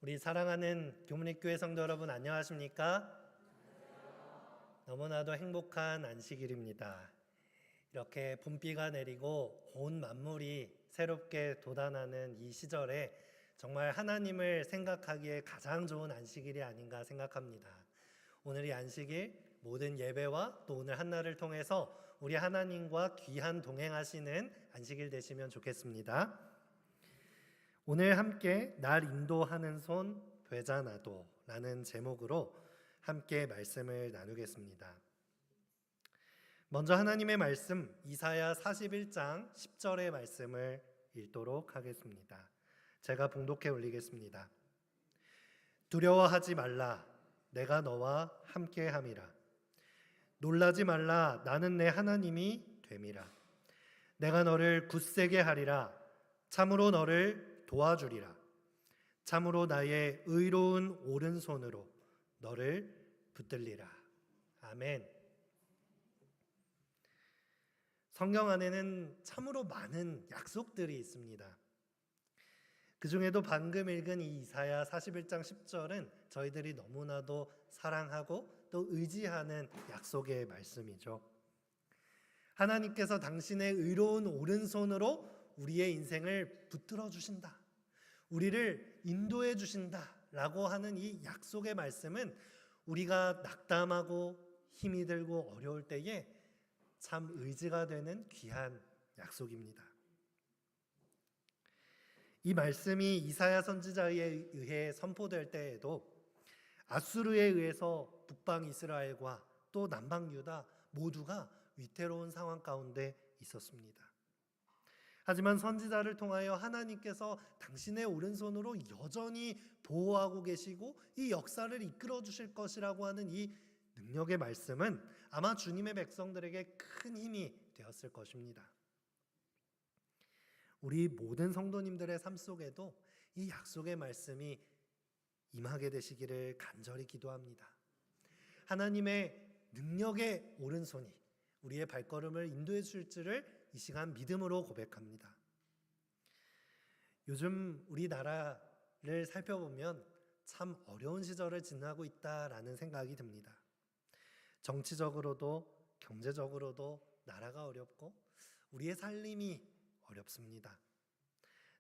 우리 사랑하는 교문립교회 성도 여러분, 안녕하십니까? 너무나도 행복한 안식일입니다. 이렇게 봄비가 내리고 온 만물이 새롭게 돋아나는 이 시절에 정말 하나님을 생각하기에 가장 좋은 안식일이 아닌가 생각합니다. 오늘 이 안식일 모든 예배와 또 오늘 한날을 통해서 우리 하나님과 귀한 동행하시는 안식일 되시면 좋겠습니다. 오늘 함께 날 인도하는 손 되잖아도 라는 제목으로 함께 말씀을 나누겠습니다. 먼저 하나님의 말씀 이사야 41장 10절의 말씀을 읽도록 하겠습니다. 제가 봉독해 올리겠습니다. 두려워하지 말라, 내가 너와 함께함이라. 놀라지 말라, 나는 내 하나님이 됨이라. 내가 너를 굳세게 하리라. 참으로 너를 도와주리라. 참으로 나의 의로운 오른손으로 너를 붙들리라. 아멘. 성경 안에는 참으로 많은 약속들이 있습니다. 그 중에도 방금 읽은 이 이사야 41장 10절은 저희들이 너무나도 사랑하고 또 의지하는 약속의 말씀이죠. 하나님께서 당신의 의로운 오른손으로 우리의 인생을 붙들어 주신다, 우리를 인도해 주신다 라고 하는 이 약속의 말씀은 우리가 낙담하고 힘이 들고 어려울 때에 참 의지가 되는 귀한 약속입니다. 이 말씀이 이사야 선지자에 의해 선포될 때에도 아수르에 의해서 북방 이스라엘과 또 남방 유다 모두가 위태로운 상황 가운데 있었습니다. 하지만 선지자를 통하여 하나님께서 당신의 오른손으로 여전히 보호하고 계시고 이 역사를 이끌어 주실 것이라고 하는 이 능력의 말씀은 아마 주님의 백성들에게 큰 힘이 되었을 것입니다. 우리 모든 성도님들의 삶 속에도 이 약속의 말씀이 임하게 되시기를 간절히 기도합니다. 하나님의 능력의 오른손이 우리의 발걸음을 인도해 줄 줄을 이 시간 믿음으로 고백합니다. 요즘 우리나라를 살펴보면 참 어려운 시절을 지나고 있다라는 생각이 듭니다. 정치적으로도 경제적으로도 나라가 어렵고 우리의 삶이 어렵습니다.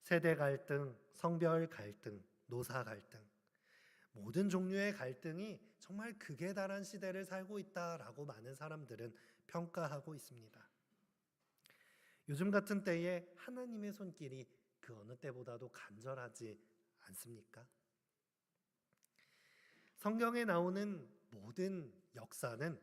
세대 갈등, 성별 갈등, 노사 갈등, 모든 종류의 갈등이 정말 극에 달한 시대를 살고 있다라고 많은 사람들은 평가하고 있습니다. 요즘 같은 때에 하나님의 손길이 그 어느 때보다도 간절하지 않습니까? 성경에 나오는 모든 역사는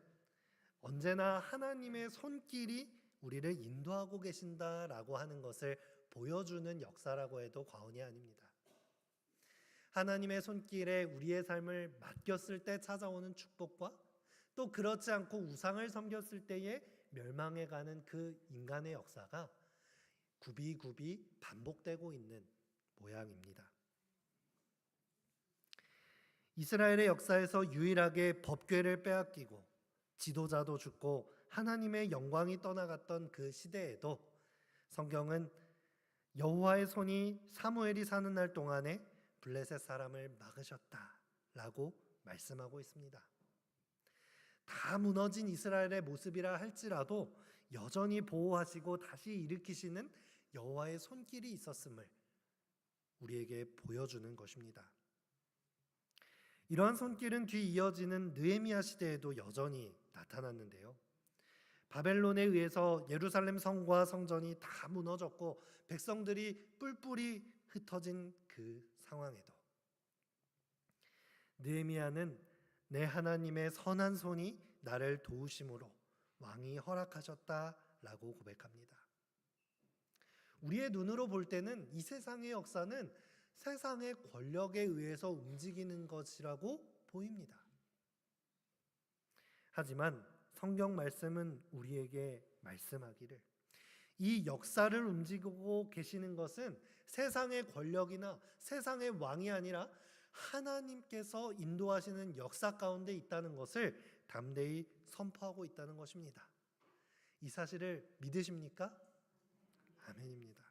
언제나 하나님의 손길이 우리를 인도하고 계신다라고 하는 것을 보여주는 역사라고 해도 과언이 아닙니다. 하나님의 손길에 우리의 삶을 맡겼을 때 찾아오는 축복과 또 그렇지 않고 우상을 섬겼을 때에 멸망해가는 그 인간의 역사가 굽이굽이 반복되고 있는 모양입니다. 이스라엘의 역사에서 유일하게 법궤를 빼앗기고 지도자도 죽고 하나님의 영광이 떠나갔던 그 시대에도 성경은 여호와의 손이 사무엘이 사는 날 동안에 블레셋 사람을 막으셨다라고 말씀하고 있습니다. 다 무너진 이스라엘의 모습이라 할지라도 여전히 보호하시고 다시 일으키시는 여호와의 손길이 있었음을 우리에게 보여주는 것입니다. 이러한 손길은 뒤이어지는 느헤미야 시대에도 여전히 나타났는데요. 바벨론에 의해서 예루살렘 성과 성전이 다 무너졌고 백성들이 뿔뿔이 흩어진 그 상황에도 느헤미야는 내 하나님의 선한 손이 나를 도우심으로 왕이 허락하셨다라고 고백합니다. 우리의 눈으로 볼 때는 이 세상의 역사는 세상의 권력에 의해서 움직이는 것이라고 보입니다. 하지만 성경 말씀은 우리에게 말씀하기를 이 역사를 움직이고 계시는 것은 세상의 권력이나 세상의 왕이 아니라 하나님께서 인도하시는 역사 가운데 있다는 것을 담대히 선포하고 있다는 것입니다. 이 사실을 믿으십니까? 아멘입니다.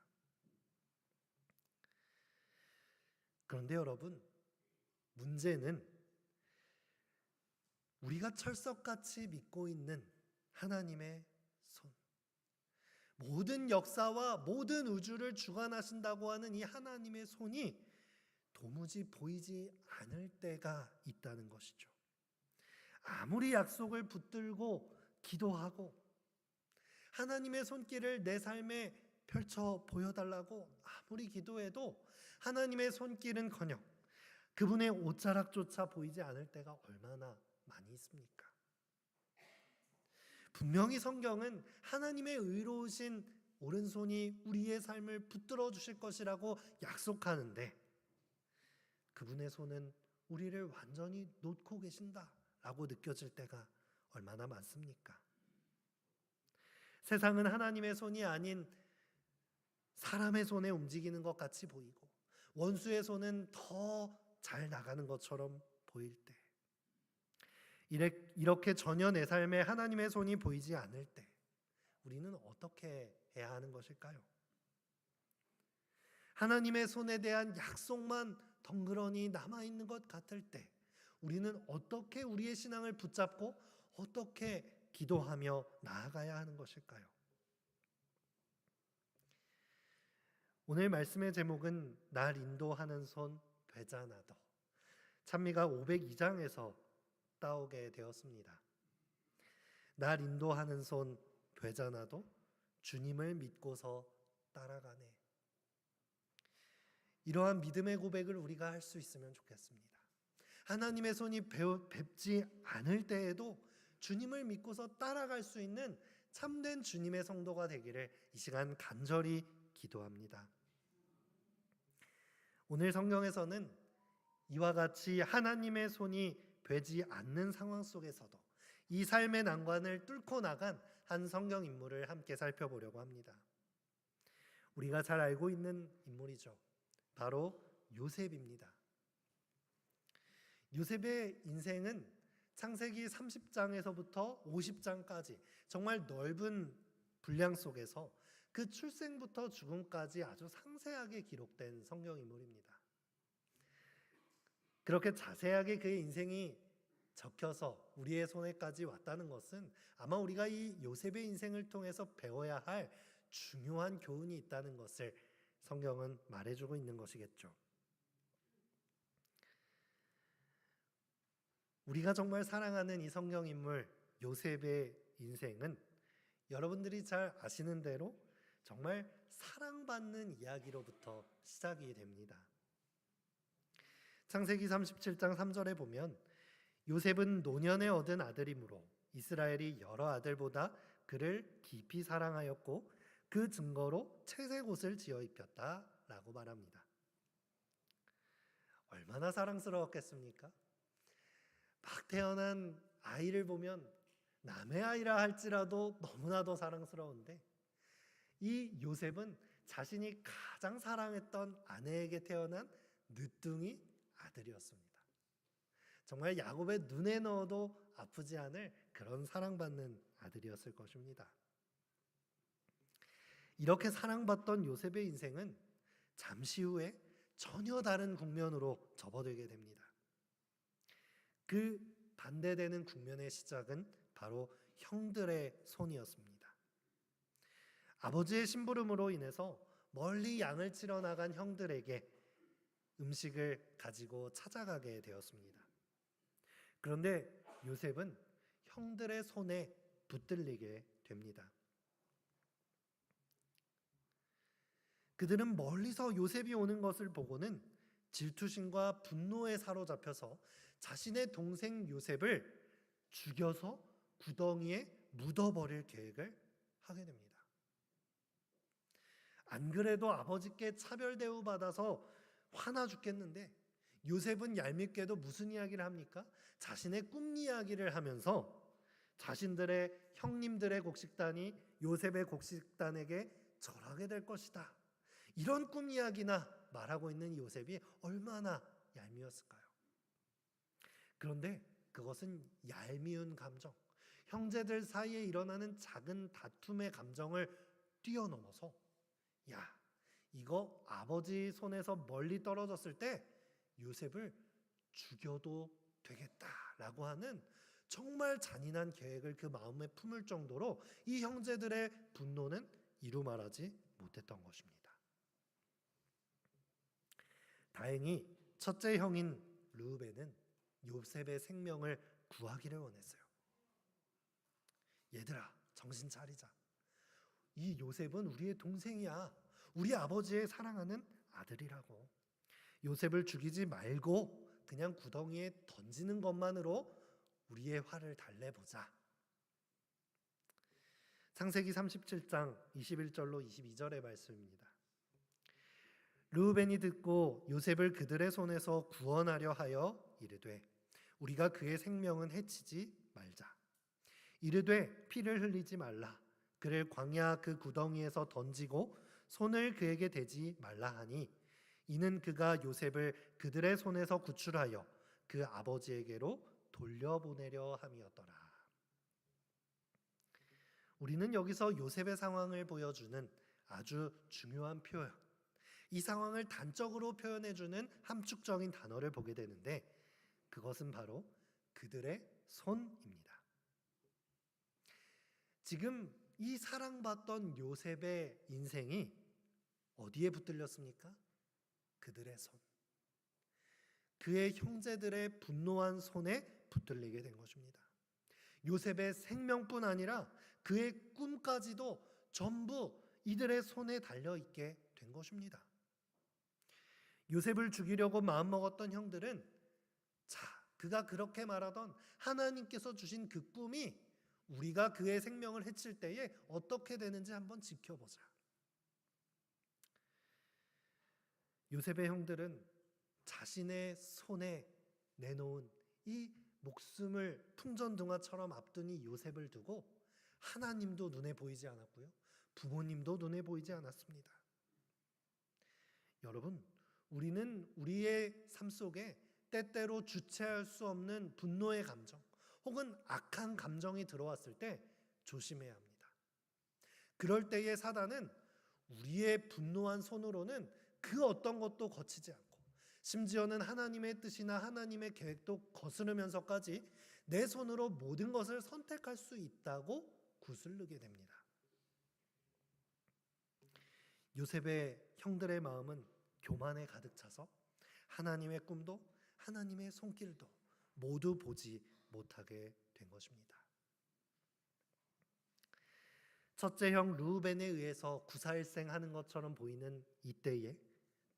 그런데 여러분, 문제는 우리가 철석같이 믿고 있는 하나님의 손, 모든 역사와 모든 우주를 주관하신다고 하는 이 하나님의 손이 도무지 보이지 않을 때가 있다는 것이죠. 아무리 약속을 붙들고 기도하고 하나님의 손길을 내 삶에 펼쳐 보여달라고 아무리 기도해도 하나님의 손길은커녕 그분의 옷자락조차 보이지 않을 때가 얼마나 많이 있습니까? 분명히 성경은 하나님의 의로우신 오른손이 우리의 삶을 붙들어 주실 것이라고 약속하는데 그분의 손은 우리를 완전히 놓고 계신다라고 느껴질 때가 얼마나 많습니까? 세상은 하나님의 손이 아닌 사람의 손에 움직이는 것 같이 보이고 원수의 손은 더 잘 나가는 것처럼 보일 때, 이렇게 전혀 내 삶에 하나님의 손이 보이지 않을 때 우리는 어떻게 해야 하는 것일까요? 하나님의 손에 대한 약속만 덩그러니 남아있는 것 같을 때 우리는 어떻게 우리의 신앙을 붙잡고 어떻게 기도하며 나아가야 하는 것일까요? 오늘 말씀의 제목은 날 인도하는 손 되잖아도, 찬미가 502장에서 따오게 되었습니다. 날 인도하는 손 되잖아도 주님을 믿고서 따라가네. 이러한 믿음의 고백을 우리가 할 수 있으면 좋겠습니다. 하나님의 손이 뵙지 않을 때에도 주님을 믿고서 따라갈 수 있는 참된 주님의 성도가 되기를 이 시간 간절히 기도합니다. 오늘 성경에서는 이와 같이 하나님의 손이 되지 않는 상황 속에서도 이 삶의 난관을 뚫고 나간 한 성경 인물을 함께 살펴보려고 합니다. 우리가 잘 알고 있는 인물이죠. 바로 요셉입니다. 요셉의 인생은 창세기 30장에서부터 50장까지 정말 넓은 분량 속에서 그 출생부터 죽음까지 아주 상세하게 기록된 성경 인물입니다. 그렇게 자세하게 그의 인생이 적혀서 우리의 손에까지 왔다는 것은 아마 우리가 이 요셉의 인생을 통해서 배워야 할 중요한 교훈이 있다는 것을 성경은 말해주고 있는 것이겠죠. 우리가 정말 사랑하는 이 성경 인물 요셉의 인생은 여러분들이 잘 아시는 대로 정말 사랑받는 이야기로부터 시작이 됩니다. 창세기 37장 3절에 보면 요셉은 노년에 얻은 아들이므로 이스라엘이 여러 아들보다 그를 깊이 사랑하였고 그 증거로 채색 옷을 지어 입혔다라고 말합니다. 얼마나 사랑스러웠겠습니까? 막 태어난 아이를 보면 남의 아이라 할지라도 너무나도 사랑스러운데 이 요셉은 자신이 가장 사랑했던 아내에게 태어난 늦둥이 아들이었습니다. 정말 야곱의 눈에 넣어도 아프지 않을 그런 사랑받는 아들이었을 것입니다. 이렇게 사랑받던 요셉의 인생은 잠시 후에 전혀 다른 국면으로 접어들게 됩니다. 그 반대되는 국면의 시작은 바로 형들의 손이었습니다. 아버지의 심부름으로 인해서 멀리 양을 치러 나간 형들에게 음식을 가지고 찾아가게 되었습니다. 그런데 요셉은 형들의 손에 붙들리게 됩니다. 그들은 멀리서 요셉이 오는 것을 보고는 질투심과 분노에 사로잡혀서 자신의 동생 요셉을 죽여서 구덩이에 묻어버릴 계획을 하게 됩니다. 안 그래도 아버지께 차별 대우받아서 화나 죽겠는데 요셉은 얄밉게도 무슨 이야기를 합니까? 자신의 꿈 이야기를 하면서 자신들의 형님들의 곡식단이 요셉의 곡식단에게 절하게 될 것이다. 이런 꿈 이야기나 말하고 있는 요셉이 얼마나 얄미웠을까요? 그런데 그것은 얄미운 감정, 형제들 사이에 일어나는 작은 다툼의 감정을 뛰어넘어서 이거 아버지 손에서 멀리 떨어졌을 때 요셉을 죽여도 되겠다라고 하는 정말 잔인한 계획을 그 마음에 품을 정도로 이 형제들의 분노는 이루 말하지 못했던 것입니다. 다행히 첫째 형인 르우벤은 요셉의 생명을 구하기를 원했어요. 얘들아, 정신 차리자. 이 요셉은 우리의 동생이야. 우리 아버지의 사랑하는 아들이라고. 요셉을 죽이지 말고 그냥 구덩이에 던지는 것만으로 우리의 화를 달래보자. 창세기 37장 21절로 22절의 말씀입니다. 르우벤이 듣고 요셉을 그들의 손에서 구원하려 하여 이르되 우리가 그의 생명은 해치지 말자. 이르되 피를 흘리지 말라. 그를 광야 그 구덩이에서 던지고 손을 그에게 대지 말라 하니 이는 그가 요셉을 그들의 손에서 구출하여 그 아버지에게로 돌려보내려 함이었더라. 우리는 여기서 요셉의 상황을 보여주는 아주 중요한 표현, 이 상황을 단적으로 표현해주는 함축적인 단어를 보게 되는데 그것은 바로 그들의 손입니다. 지금 이 사랑받던 요셉의 인생이 어디에 붙들렸습니까? 그들의 손. 그의 형제들의 분노한 손에 붙들리게 된 것입니다. 요셉의 생명뿐 아니라 그의 꿈까지도 전부 이들의 손에 달려있게 된 것입니다. 요셉을 죽이려고 마음먹었던 형들은 그가 그렇게 말하던 하나님께서 주신 그 꿈이 우리가 그의 생명을 해칠 때에 어떻게 되는지 한번 지켜보자. 요셉의 형들은 자신의 손에 내놓은 이 목숨을 풍전등화처럼 앞둔 이 요셉을 두고 하나님도 눈에 보이지 않았고요. 부모님도 눈에 보이지 않았습니다. 여러분, 우리는 우리의 삶 속에 때때로 주체할 수 없는 분노의 감정 혹은 악한 감정이 들어왔을 때 조심해야 합니다. 그럴 때의 사단은 우리의 분노한 손으로는 그 어떤 것도 거치지 않고 심지어는 하나님의 뜻이나 하나님의 계획도 거스르면서까지 내 손으로 모든 것을 선택할 수 있다고 구슬르게 됩니다. 요셉의 형들의 마음은 교만에 가득 차서 하나님의 꿈도 하나님의 손길도 모두 보지 못하게 된 것입니다. 첫째 형 르우벤에 의해서 구사일생하는 것처럼 보이는 이때에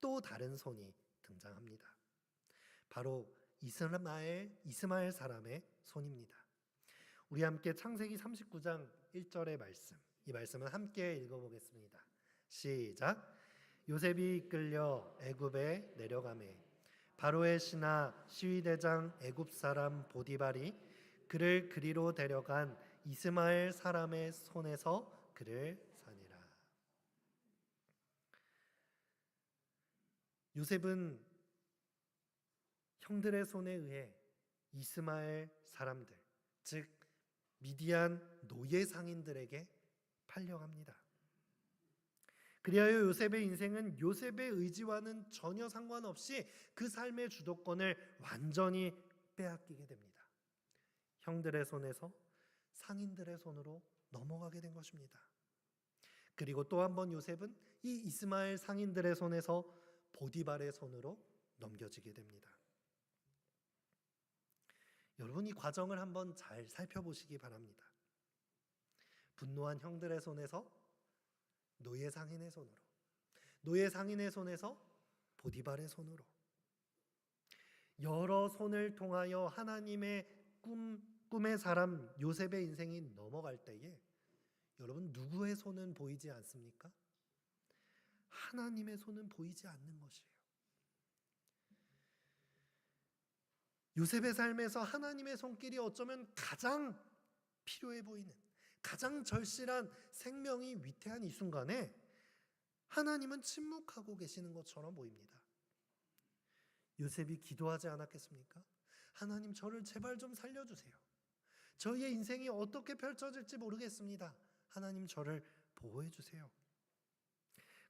또 다른 손이 등장합니다. 바로 이스마엘 사람의 손입니다. 우리 함께 창세기 39장 1절의 말씀, 이 말씀을 함께 읽어보겠습니다. 시작. 요셉이 이끌려 애굽에 내려가매 바로의 신하 시위대장 애굽 사람 보디발이 그를 그리로 데려간 이스마엘 사람의 손에서 그를 사니라. 요셉은 형들의 손에 의해 이스마엘 사람들, 즉 미디안 노예 상인들에게 팔려갑니다. 그리하여 요셉의 인생은 요셉의 의지와는 전혀 상관없이 그 삶의 주도권을 완전히 빼앗기게 됩니다. 형들의 손에서 상인들의 손으로 넘어가게 된 것입니다. 그리고 또 한 번 요셉은 이 이스마엘 상인들의 손에서 보디발의 손으로 넘겨지게 됩니다. 여러분, 이 과정을 한번 잘 살펴보시기 바랍니다. 분노한 형들의 손에서 노예 상인의 손으로, 노예 상인의 손에서 보디발의 손으로, 여러 손을 통하여 하나님의 꿈의 사람 요셉의 인생이 넘어갈 때에 여러분, 누구의 손은 보이지 않습니까? 하나님의 손은 보이지 않는 것이에요. 요셉의 삶에서 하나님의 손길이 어쩌면 가장 필요해 보이는, 가장 절실한, 생명이 위태한 이 순간에 하나님은 침묵하고 계시는 것처럼 보입니다. 요셉이 기도하지 않았겠습니까? 하나님, 저를 제발 좀 살려주세요. 저희의 인생이 어떻게 펼쳐질지 모르겠습니다. 하나님, 저를 보호해 주세요.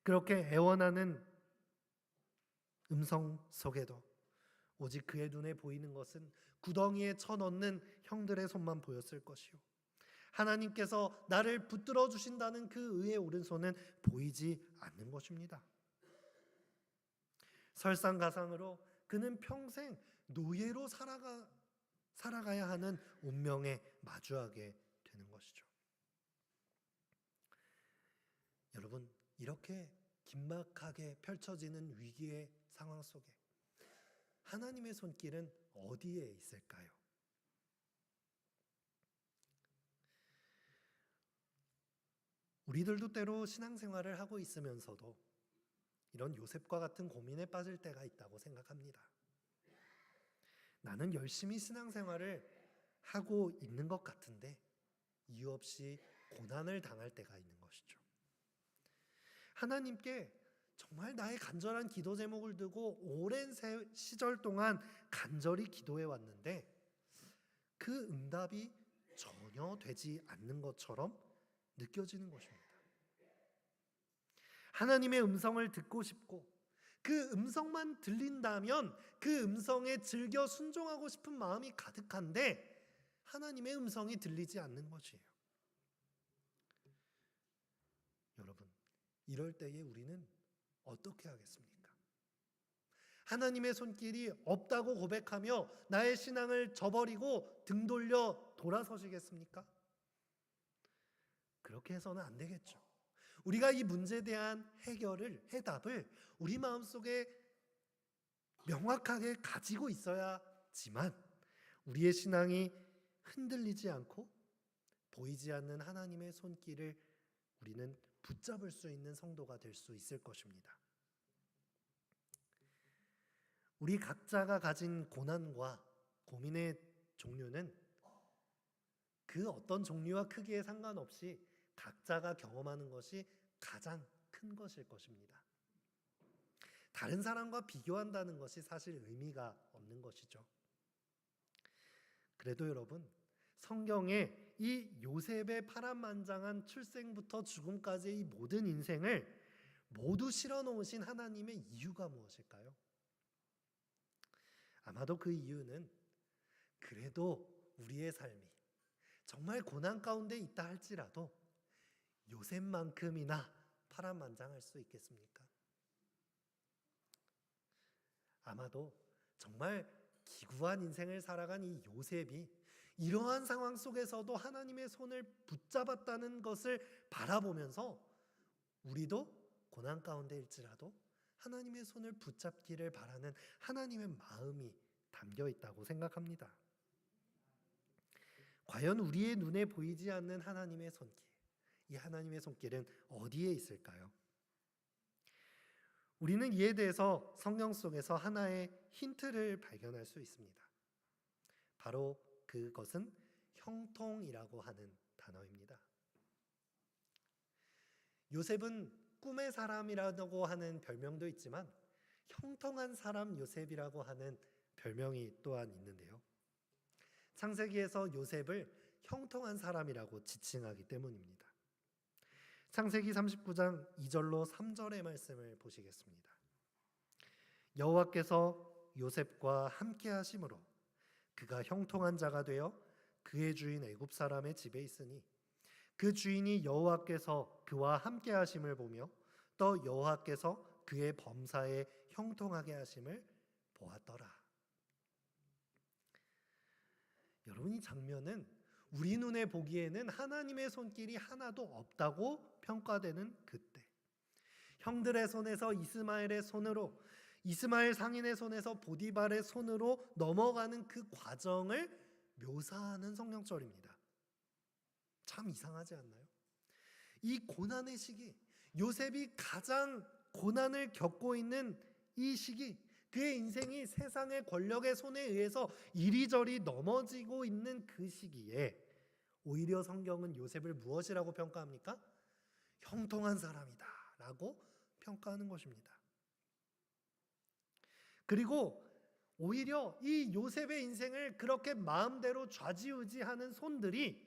그렇게 애원하는 음성 속에도 오직 그의 눈에 보이는 것은 구덩이에 쳐넣는 형들의 손만 보였을 것이요, 하나님께서 나를 붙들어 주신다는 그 의의 오른손은 보이지 않는 것입니다. 설상가상으로 그는 평생 노예로 살아가야 하는 운명에 마주하게 되는 것이죠. 여러분, 이렇게 긴박하게 펼쳐지는 위기의 상황 속에 하나님의 손길은 어디에 있을까요? 우리들도 때로 신앙생활을 하고 있으면서도 이런 요셉과 같은 고민에 빠질 때가 있다고 생각합니다. 나는 열심히 신앙생활을 하고 있는 것 같은데 이유 없이 고난을 당할 때가 있는 것이죠. 하나님께 정말 나의 간절한 기도 제목을 두고 오랜 시절 동안 간절히 기도해 왔는데 그 응답이 전혀 되지 않는 것처럼 느껴지는 것입니다. 하나님의 음성을 듣고 싶고 그 음성만 들린다면 그 음성에 즐겨 순종하고 싶은 마음이 가득한데 하나님의 음성이 들리지 않는 것이에요. 여러분, 이럴 때에 우리는 어떻게 하겠습니까? 하나님의 손길이 없다고 고백하며 나의 신앙을 저버리고 등 돌려 돌아서시겠습니까? 그렇게 해서는 안 되겠죠. 우리가 이 문제에 대한 해답을 우리 마음속에 명확하게 가지고 있어야지만 우리의 신앙이 흔들리지 않고 보이지 않는 하나님의 손길을 우리는 붙잡을 수 있는 성도가 될 수 있을 것입니다. 우리 각자가 가진 고난과 고민의 종류는 그 어떤 종류와 크기에 상관없이 각자가 경험하는 것이 가장 큰 것일 것입니다. 다른 사람과 비교한다는 것이 사실 의미가 없는 것이죠. 그래도 여러분, 성경에 이 요셉의 파란만장한 출생부터 죽음까지의 이 모든 인생을 모두 실어놓으신 하나님의 이유가 무엇일까요? 아마도 그 이유는 그래도 우리의 삶이 정말 고난 가운데 있다 할지라도 요셉만큼이나 파란만장할 수 있겠습니까? 아마도 정말 기구한 인생을 살아간 이 요셉이 이러한 상황 속에서도 하나님의 손을 붙잡았다는 것을 바라보면서 우리도 고난 가운데일지라도 하나님의 손을 붙잡기를 바라는 하나님의 마음이 담겨 있다고 생각합니다. 과연 우리의 눈에 보이지 않는 하나님의 손길, 이 하나님의 손길은 어디에 있을까요? 우리는 이에 대해서 성경 속에서 하나의 힌트를 발견할 수 있습니다. 바로 그것은 형통이라고 하는 단어입니다. 요셉은 꿈의 사람이라고 하는 별명도 있지만 형통한 사람 요셉이라고 하는 별명이 또한 있는데요. 창세기에서 요셉을 형통한 사람이라고 지칭하기 때문입니다. 창세기 39장 2절로 3절의 말씀을 보시겠습니다. 여호와께서 요셉과 함께 하심으로 그가 형통한 자가 되어 그의 주인 애굽 사람의 집에 있으니 그 주인이 여호와께서 그와 함께 하심을 보며 또 여호와께서 그의 범사에 형통하게 하심을 보았더라. 여러분, 이 장면은 우리 눈에 보기에는 하나님의 손길이 하나도 없다고 평가되는 그때, 형들의 손에서 이스마엘의 손으로, 이스마엘 상인의 손에서 보디발의 손으로 넘어가는 그 과정을 묘사하는 성경절입니다. 참 이상하지 않나요? 이 고난의 시기, 요셉이 가장 고난을 겪고 있는 이 시기, 그의 인생이 세상의 권력의 손에 의해서 이리저리 넘어지고 있는 그 시기에 오히려 성경은 요셉을 무엇이라고 평가합니까? 형통한 사람이다 라고 평가하는 것입니다. 그리고 오히려 이 요셉의 인생을 그렇게 마음대로 좌지우지하는 손들이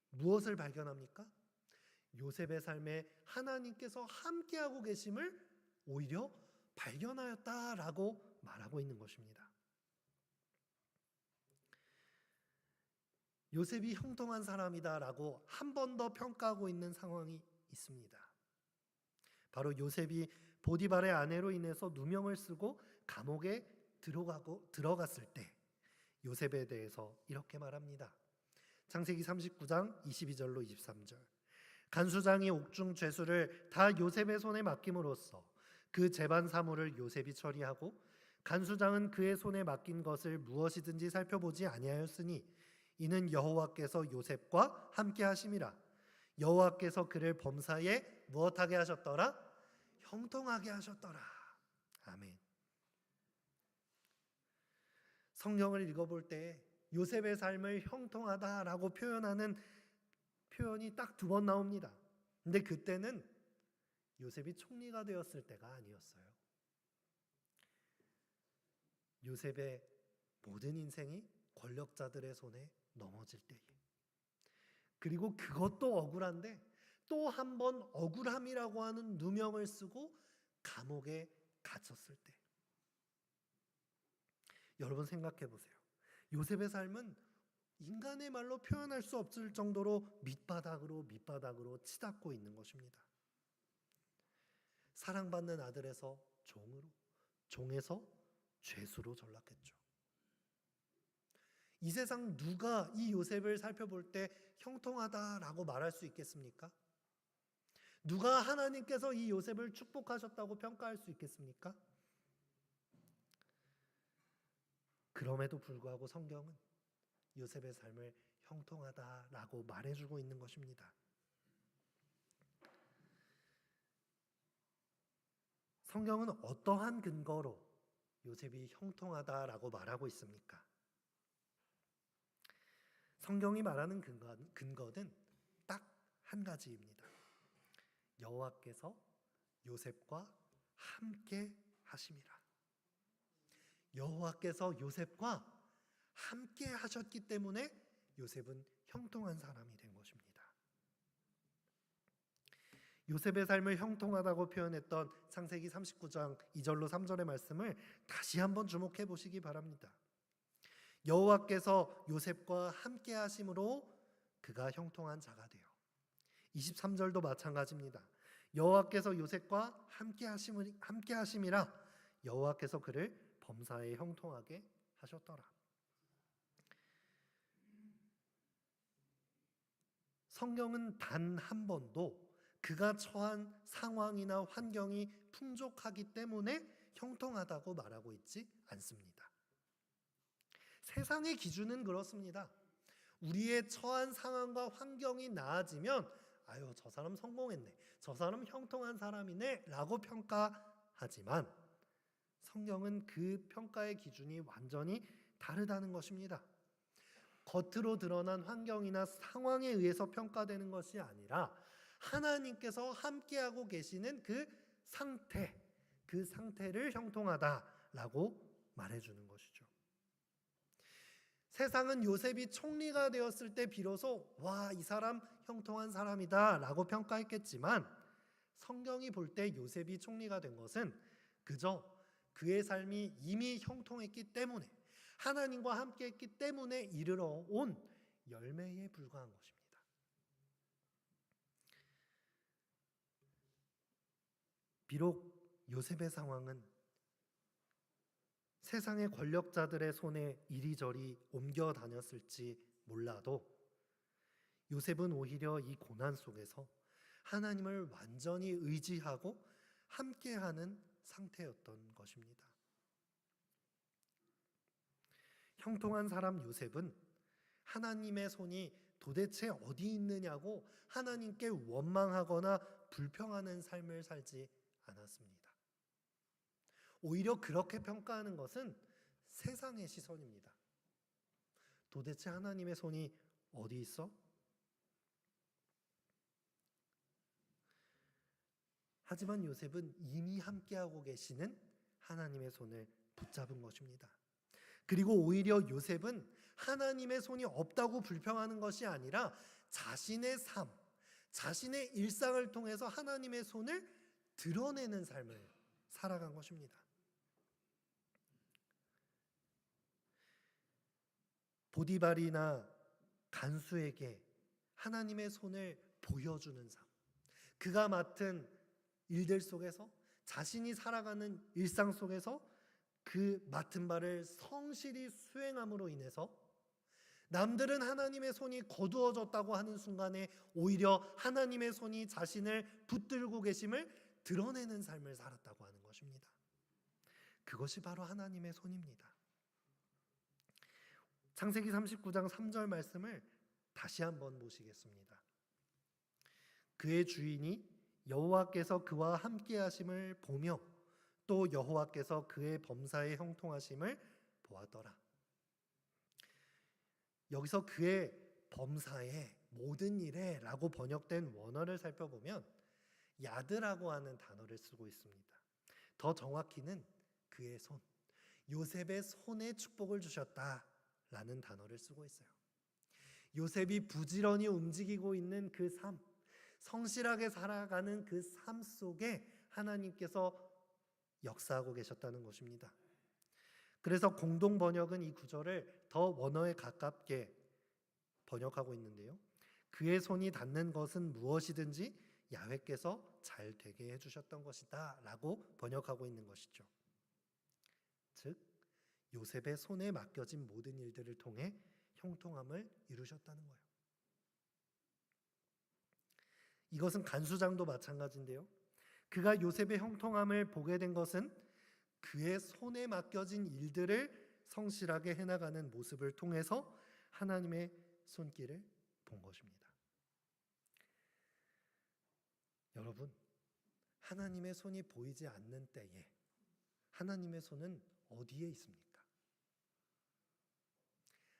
무엇을 발견합니까? 요셉의 삶에 하나님께서 함께하고 계심을 오히려 발견하였다라고 말하고 있는 것입니다. 요셉이 형통한 사람이다라고 한 번 더 평가하고 있는 상황이 있습니다. 바로 요셉이 보디발의 아내로 인해서 누명을 쓰고 감옥에 들어갔을 때 요셉에 대해서 이렇게 말합니다. 창세기 39장 22절로 23절. 간수장이 옥중 죄수를 다 요셉의 손에 맡김으로써 그 재반 사물을 요셉이 처리하고 간수장은 그의 손에 맡긴 것을 무엇이든지 살펴보지 아니하였으니 이는 여호와께서 요셉과 함께 하심이라. 여호와께서 그를 범사에 무엇하게 하셨더라? 형통하게 하셨더라. 아멘. 성경을 읽어볼 때 요셉의 삶을 형통하다라고 표현하는 표현이 딱 2번 나옵니다. 근데 그때는 요셉이 총리가 되었을 때가 아니었어요. 요셉의 모든 인생이 권력자들의 손에 넘어질 때에, 그리고 그것도 억울한데 또 한 번 억울함이라고 하는 누명을 쓰고 감옥에 갇혔을 때. 여러분 생각해 보세요. 요셉의 삶은 인간의 말로 표현할 수 없을 정도로 밑바닥으로 치닫고 있는 것입니다. 사랑받는 아들에서 종으로, 종에서 죄수로 전락했죠. 이 세상 누가 이 요셉을 살펴볼 때 형통하다라고 말할 수 있겠습니까? 누가 하나님께서 이 요셉을 축복하셨다고 평가할 수 있겠습니까? 그럼에도 불구하고 성경은 요셉의 삶을 형통하다라고 말해주고 있는 것입니다. 성경은 어떠한 근거로 요셉이 형통하다라고 말하고 있습니까? 성경이 말하는 근거는 딱 한 가지입니다. 여호와께서 요셉과 함께 하심이라. 여호와께서 요셉과 함께 하셨기 때문에 요셉은 형통한 사람이 된 것입니다. 요셉의 삶을 형통하다고 표현했던 창세기 39장 2절로 3절의 말씀을 다시 한번 주목해 보시기 바랍니다. 여호와께서 요셉과 함께 하심으로 그가 형통한 자가 되어. 23절도 마찬가지입니다. 여호와께서 요셉과 함께 하심이라. 여호와께서 그를 범사에 형통하게 하셨더라. 성경은 단 한 번도 그가 처한 상황이나 환경이 풍족하기 때문에 형통하다고 말하고 있지 않습니다. 세상의 기준은 그렇습니다. 우리의 처한 상황과 환경이 나아지면 아유, 저 사람 성공했네, 저 사람 형통한 사람이네 라고 평가하지만 성경은 그 평가의 기준이 완전히 다르다는 것입니다. 겉으로 드러난 환경이나 상황에 의해서 평가되는 것이 아니라 하나님께서 함께하고 계시는 그 상태를 형통하다라고 말해주는 것이죠. 세상은 요셉이 총리가 되었을 때 비로소 와, 이 사람 형통한 사람이다 라고 평가했겠지만 성경이 볼 때 요셉이 총리가 된 것은 그저 그의 삶이 이미 형통했기 때문에, 하나님과 함께 했기 때문에 이르러 온 열매에 불과한 것입니다. 비록 요셉의 상황은 세상의 권력자들의 손에 이리저리 옮겨 다녔을지 몰라도 요셉은 오히려 이 고난 속에서 하나님을 완전히 의지하고 함께하는 상태였던 것입니다. 형통한 사람 요셉은 하나님의 손이 도대체 어디 있느냐고 하나님께 원망하거나 불평하는 삶을 살지 않았습니다. 오히려 그렇게 평가하는 것은 세상의 시선입니다. 도대체 하나님의 손이 어디 있어? 하지만 요셉은 이미 함께하고 계시는 하나님의 손을 붙잡은 것입니다. 그리고 오히려 요셉은 하나님의 손이 없다고 불평하는 것이 아니라 자신의 삶, 자신의 일상을 통해서 하나님의 손을 드러내는 삶을 살아간 것입니다. 보디발이나 간수에게 하나님의 손을 보여주는 삶, 그가 맡은 일들 속에서 자신이 살아가는 일상 속에서 그 맡은 바를 성실히 수행함으로 인해서 남들은 하나님의 손이 거두어졌다고 하는 순간에 오히려 하나님의 손이 자신을 붙들고 계심을 드러내는 삶을 살았다고 하는 것입니다. 그것이 바로 하나님의 손입니다. 창세기 39장 3절 말씀을 다시 한번 보시겠습니다. 그의 주인이 여호와께서 그와 함께 하심을 보며 또 여호와께서 그의 범사에 형통하심을 보았더라. 여기서 그의 범사에 모든 일에 라고 번역된 원어를 살펴보면 야드라고 하는 단어를 쓰고 있습니다. 더 정확히는 그의 손, 요셉의 손에 축복을 주셨다라는 단어를 쓰고 있어요. 요셉이 부지런히 움직이고 있는 그 삶, 성실하게 살아가는 그 삶 속에 하나님께서 역사하고 계셨다는 것입니다. 그래서 공동 번역은 이 구절을 더 원어에 가깝게 번역하고 있는데요. 그의 손이 닿는 것은 무엇이든지 야훼께서 잘 되게 해주셨던 것이다 라고 번역하고 있는 것이죠. 즉 요셉의 손에 맡겨진 모든 일들을 통해 형통함을 이루셨다는 거예요. 이것은 간수장도 마찬가지인데요. 그가 요셉의 형통함을 보게 된 것은 그의 손에 맡겨진 일들을 성실하게 해나가는 모습을 통해서 하나님의 손길을 본 것입니다. 여러분, 하나님의 손이 보이지 않는 때에 하나님의 손은 어디에 있습니까?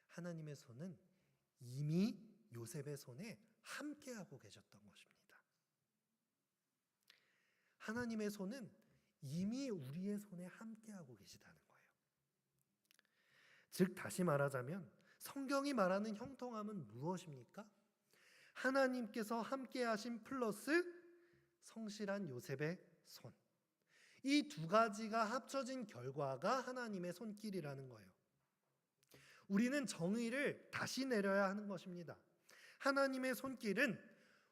하나님의 손은 이미 요셉의 손에 함께하고 계셨던 것입니다. 하나님의 손은 이미 우리의 손에 함께하고 계시다는 거예요. 즉 다시 말하자면 성경이 말하는 형통함은 무엇입니까? 하나님께서 함께하신 플러스 성실한 요셉의 손, 이 두 가지가 합쳐진 결과가 하나님의 손길이라는 거예요. 우리는 정의를 다시 내려야 하는 것입니다. 하나님의 손길은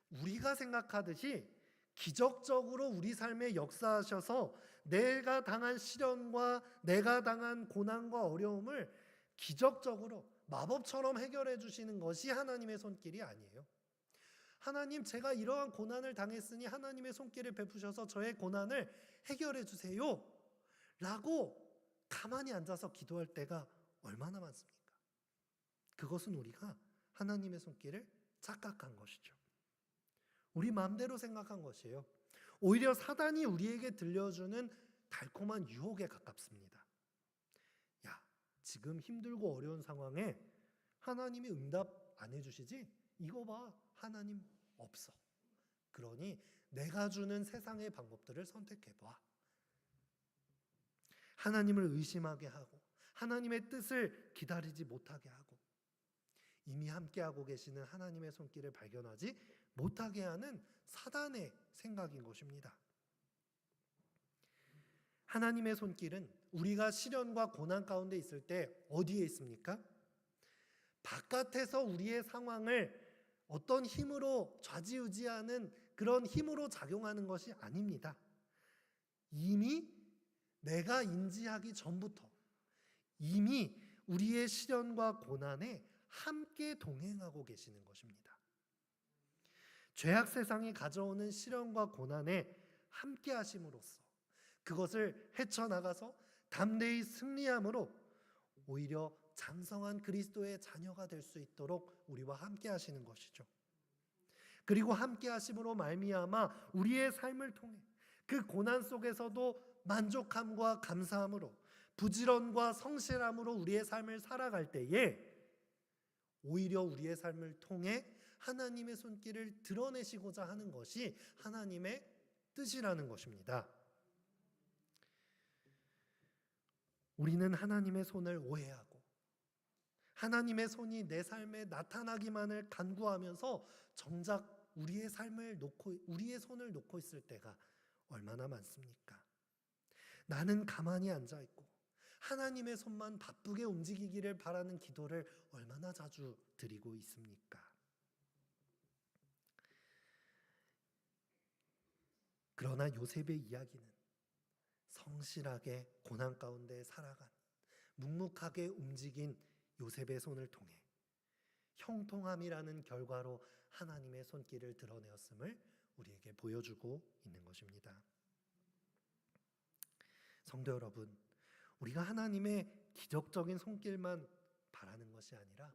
우리가 생각하듯이 기적적으로 우리 삶에 역사하셔서 내가 당한 시련과 내가 당한 고난과 어려움을 기적적으로 마법처럼 해결해 주시는 것이 하나님의 손길이 아니에요. 하나님, 제가 이러한 고난을 당했으니 하나님의 손길을 베푸셔서 저의 고난을 해결해 주세요 라고 가만히 앉아서 기도할 때가 얼마나 많습니까? 그것은 우리가 하나님의 손길을 착각한 것이죠. 우리 마음대로 생각한 것이에요. 오히려 사단이 우리에게 들려주는 달콤한 유혹에 가깝습니다. 야, 지금 힘들고 어려운 상황에 하나님이 응답 안 해주시지? 이거 봐, 하나님 없어. 그러니 내가 주는 세상의 방법들을 선택해봐. 하나님을 의심하게 하고 하나님의 뜻을 기다리지 못하게 하고 이미 함께하고 계시는 하나님의 손길을 발견하지 못하게 하는 사단의 생각인 것입니다. 하나님의 손길은 우리가 시련과 고난 가운데 있을 때 어디에 있습니까? 바깥에서 우리의 상황을 어떤 힘으로 좌지우지하는 그런 힘으로 작용하는 것이 아닙니다. 이미 내가 인지하기 전부터 이미 우리의 시련과 고난에 함께 동행하고 계시는 것입니다. 죄악 세상이 가져오는 시련과 고난에 함께 하심으로써 그것을 헤쳐나가서 담대히 승리함으로 오히려 장성한 그리스도의 자녀가 될 수 있도록 우리와 함께 하시는 것이죠. 그리고 함께 하심으로 말미암아 우리의 삶을 통해 그 고난 속에서도 만족함과 감사함으로 부지런과 성실함으로 우리의 삶을 살아갈 때에 오히려 우리의 삶을 통해 하나님의 손길을 드러내시고자 하는 것이 하나님의 뜻이라는 것입니다. 우리는 하나님의 손을 오해하고 하나님의 손이 내 삶에 나타나기만을 간구하면서 정작 우리의 손을 놓고 있을 때가 얼마나 많습니까? 나는 가만히 앉아 있고 하나님의 손만 바쁘게 움직이기를 바라는 기도를 얼마나 자주 드리고 있습니까? 그러나 요셉의 이야기는 성실하게 고난 가운데 살아간, 묵묵하게 움직인 요셉의 손을 통해 형통함이라는 결과로 하나님의 손길을 드러내었음을 우리에게 보여주고 있는 것입니다. 성도 여러분, 우리가 하나님의 기적적인 손길만 바라는 것이 아니라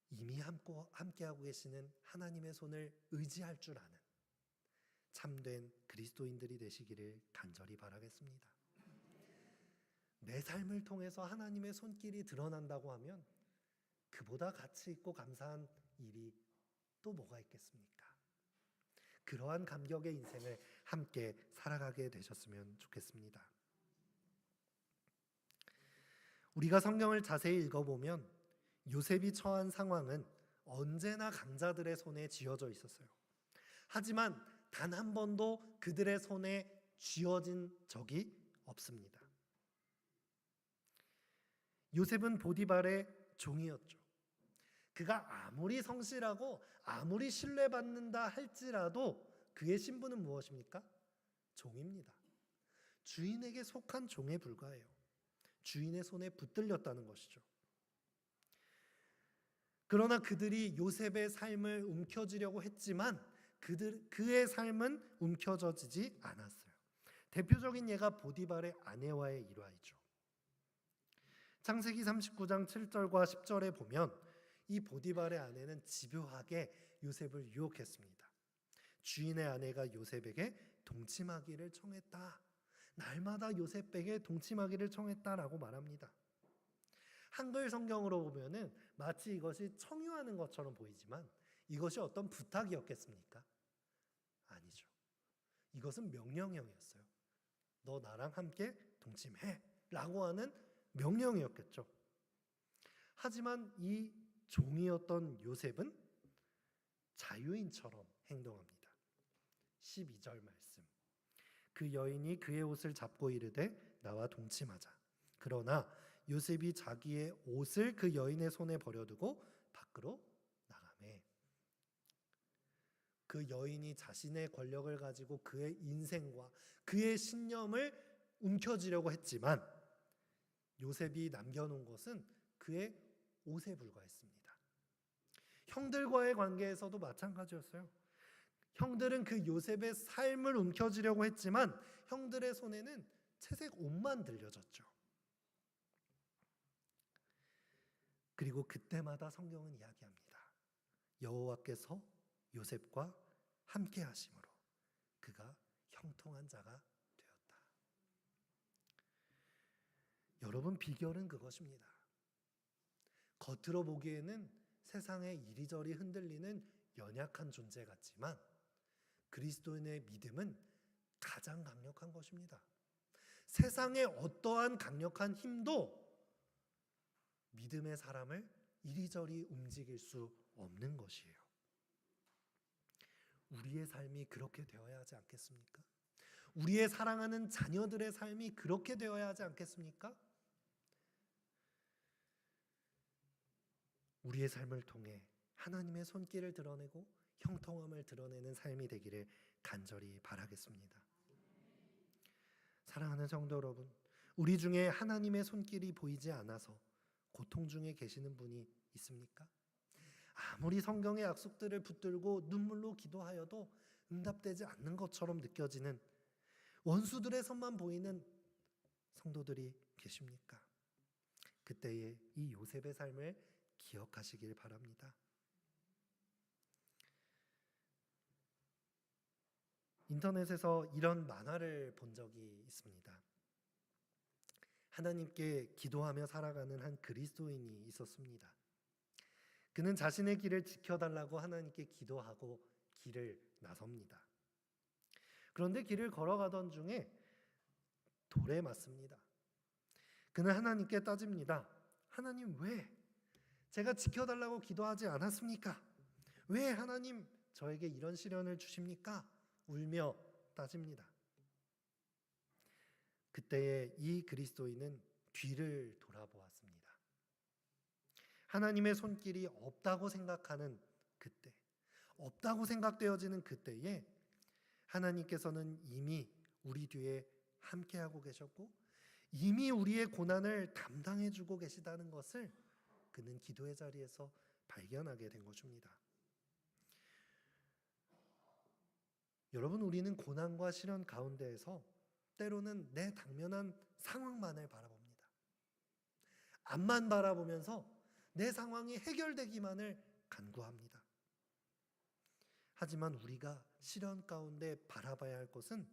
이미 함께하고 계시는 하나님의 손을 의지할 줄 아는 참된 그리스도인들이 되시기를 간절히 바라겠습니다. 내 삶을 통해서 하나님의 손길이 드러난다고 하면 그보다 가치 있고 감사한 일이 또 뭐가 있겠습니까? 그러한 감격의 인생을 함께 살아가게 되셨으면 좋겠습니다. 우리가 성경을 자세히 읽어보면 요셉이 처한 상황은 언제나 강자들의 손에 쥐어져 있었어요. 하지만 단 한 번도 그들의 손에 쥐어진 적이 없습니다. 요셉은 보디발의 종이었죠. 그가 아무리 성실하고 아무리 신뢰받는다 할지라도 그의 신분은 무엇입니까? 종입니다. 주인에게 속한 종에 불과해요. 주인의 손에 붙들렸다는 것이죠. 그러나 그들이 요셉의 삶을 움켜쥐려고 했지만 그의 삶은 움켜쥐지 않았어요. 대표적인 예가 보디발의 아내와의 일화이죠. 창세기 39장 7절과 10절에 보면 이 보디발의 아내는 집요하게 요셉을 유혹했습니다. 주인의 아내가 요셉에게 동침하기를 청했다. 날마다 요셉에게 동침하기를 청했다라고 말합니다. 한글 성경으로 보면은 마치 이것이 청유하는 것처럼 보이지만 이것이 어떤 부탁이었겠습니까? 아니죠. 이것은 명령형이었어요. 너 나랑 함께 동침해 라고 하는 명령이었겠죠. 하지만 이 종이었던 요셉은 자유인처럼 행동합니다. 12절 말씀. 그 여인이 그의 옷을 잡고 이르되 나와 동침하자. 그러나 요셉이 자기의 옷을 그 여인의 손에 버려두고 밖으로 나가매. 그 여인이 자신의 권력을 가지고 그의 인생과 그의 신념을 움켜쥐려고 했지만 요셉이 남겨놓은 것은 그의 옷에 불과했습니다. 형들과의 관계에서도 마찬가지였어요. 형들은 그 요셉의 삶을 움켜쥐려고 했지만 형들의 손에는 채색 옷만 들려졌죠. 그리고 그때마다 성경은 이야기합니다. 여호와께서 요셉과 함께 하심으로 그가 형통한 자가 되었다. 여러분, 비결은 그것입니다. 겉으로 보기에는 세상에 이리저리 흔들리는 연약한 존재 같지만 그리스도인의 믿음은 가장 강력한 것입니다. 세상의 어떠한 강력한 힘도 믿음의 사람을 이리저리 움직일 수 없는 것이에요. 우리의 삶이 그렇게 되어야 하지 않겠습니까? 우리의 사랑하는 자녀들의 삶이 그렇게 되어야 하지 않겠습니까? 우리의 삶을 통해 하나님의 손길을 드러내고 형통함을 드러내는 삶이 되기를 간절히 바라겠습니다. 사랑하는 성도 여러분, 우리 중에 하나님의 손길이 보이지 않아서 고통 중에 계시는 분이 있습니까? 아무리 성경의 약속들을 붙들고 눈물로 기도하여도 응답되지 않는 것처럼 느껴지는 원수들의 손만 보이는 성도들이 계십니까? 그때에 이 요셉의 삶을 기억하시길 바랍니다. 인터넷에서 이런 만화를 본 적이 있습니다. 하나님께 기도하며 살아가는 한 그리스도인이 있었습니다. 그는 자신의 길을 지켜달라고 하나님께 기도하고 길을 나섭니다. 그런데 길을 걸어가던 중에 돌에 맞습니다. 그는 하나님께 따집니다. 하나님, 왜? 제가 지켜달라고 기도하지 않았습니까? 왜 하나님 저에게 이런 시련을 주십니까? 울며 따집니다. 그때에 이 그리스도인은 뒤를 돌아보았습니다. 하나님의 손길이 없다고 생각하는 그때, 없다고 생각되어지는 그때에 하나님께서는 이미 우리 뒤에 함께하고 계셨고 이미 우리의 고난을 담당해주고 계시다는 것을 그는 기도의 자리에서 발견하게 된 것입니다. 여러분, 우리는 고난과 시련 가운데에서 때로는 내 당면한 상황만을 바라봅니다. 앞만 바라보면서 내 상황이 해결되기만을 간구합니다. 하지만 우리가 시련 가운데 바라봐야 할 것은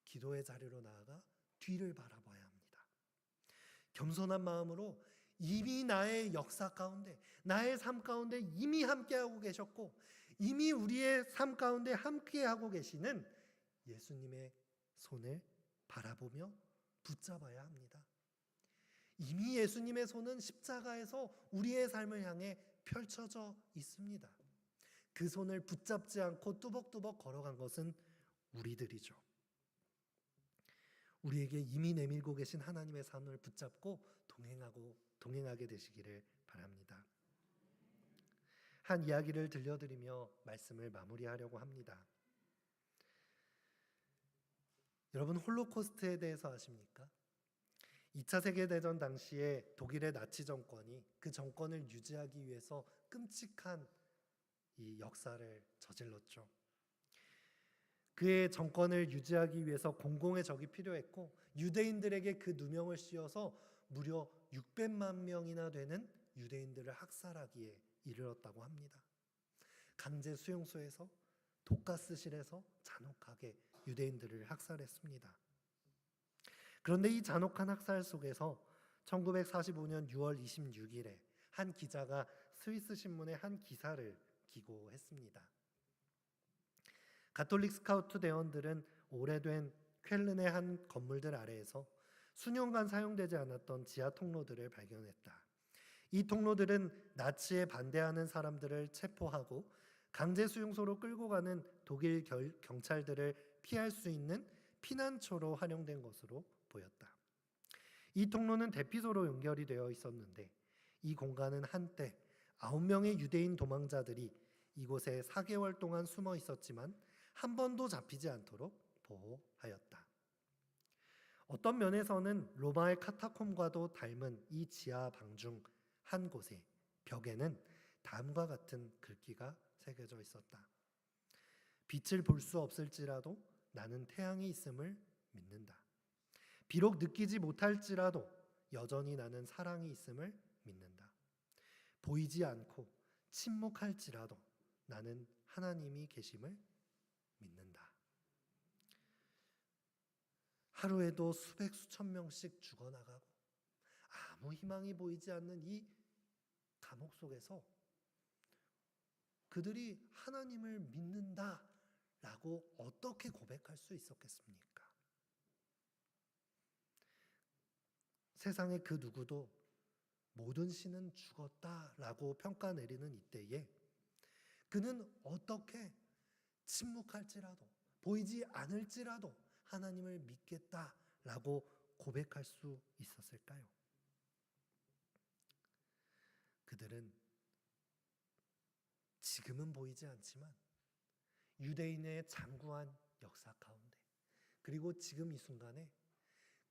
기도의 자리로 나아가 뒤를 바라봐야 합니다. 겸손한 마음으로 이미 나의 역사 가운데, 나의 삶 가운데 이미 함께하고 계셨고 이미 우리의 삶 가운데 함께하고 계시는 예수님의 손을 바라보며 붙잡아야 합니다. 이미 예수님의 손은 십자가에서 우리의 삶을 향해 펼쳐져 있습니다. 그 손을 붙잡지 않고 뚜벅뚜벅 걸어간 것은 우리들이죠. 우리에게 이미 내밀고 계신 하나님의 손을 붙잡고 동행하게 되시기를 바랍니다. 한 이야기를 들려드리며 말씀을 마무리하려고 합니다. 여러분, 홀로코스트에 대해서 아십니까? 2차 세계대전 당시에 독일의 나치 정권이 그 정권을 유지하기 위해서 끔찍한 이 역사를 저질렀죠. 그의 정권을 유지하기 위해서 공공의 적이 필요했고 유대인들에게 그 누명을 씌워서 무려 600만 명이나 되는 유대인들을 학살하기에 이르렀다고 합니다. 강제 수용소에서 독가스실에서 잔혹하게 유대인들을 학살했습니다. 그런데 이 잔혹한 학살 속에서 1945년 6월 26일에 한 기자가 스위스 신문에 한 기사를 기고했습니다. 가톨릭 스카우트 대원들은 오래된 쾰른의 한 건물들 아래에서 수년간 사용되지 않았던 지하 통로들을 발견했다. 이 통로들은 나치에 반대하는 사람들을 체포하고 강제 수용소로 끌고 가는 독일 경찰들을 피할 수 있는 피난처로 활용된 것으로 보였다. 이 통로는 대피소로 연결이 되어 있었는데 이 공간은 한때 9명의 유대인 도망자들이 이곳에 4개월 동안 숨어 있었지만 한 번도 잡히지 않도록 보호하였다. 어떤 면에서는 로마의 카타콤과도 닮은 이 지하 방 중 한 곳에 벽에는 다음과 같은 글귀가 새겨져 있었다. 빛을 볼 수 없을지라도 나는 태양이 있음을 믿는다. 비록 느끼지 못할지라도 여전히 나는 사랑이 있음을 믿는다. 보이지 않고 침묵할지라도 나는 하나님이 계심을 믿는다. 하루에도 수백 수천 명씩 죽어나가고 아무 희망이 보이지 않는 이 감옥 속에서 그들이 하나님을 믿는다라고 어떻게 고백할 수 있었겠습니까? 세상의 그 누구도 모든 신은 죽었다라고 평가 내리는 이때에 그는 어떻게 침묵할지라도 보이지 않을지라도 하나님을 믿겠다라고 고백할 수 있었을까요? 그들은 지금은 보이지 않지만 유대인의 장구한 역사 가운데 그리고 지금 이 순간에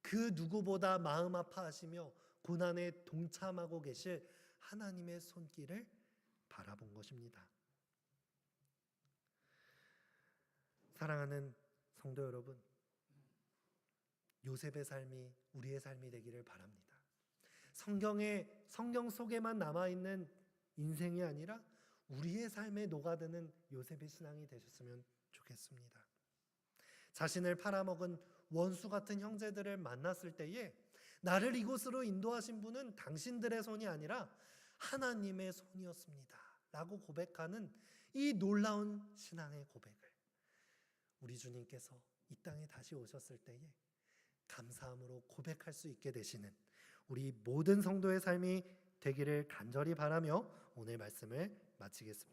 그 누구보다 마음 아파하시며 고난에 동참하고 계실 하나님의 손길을 바라본 것입니다. 사랑하는 성도 여러분, 요셉의 삶이 우리의 삶이 되기를 바랍니다. 성경 속에만 남아있는 인생이 아니라 우리의 삶에 녹아드는 요셉의 신앙이 되셨으면 좋겠습니다. 자신을 팔아먹은 원수 같은 형제들을 만났을 때에 나를 이곳으로 인도하신 분은 당신들의 손이 아니라 하나님의 손이었습니다 라고 고백하는 이 놀라운 신앙의 고백을 우리 주님께서 이 땅에 다시 오셨을 때에 감사함으로 고백할 수 있게 되시는 우리 모든 성도의 삶이 되기를 간절히 바라며 오늘 말씀을 마치겠습니다.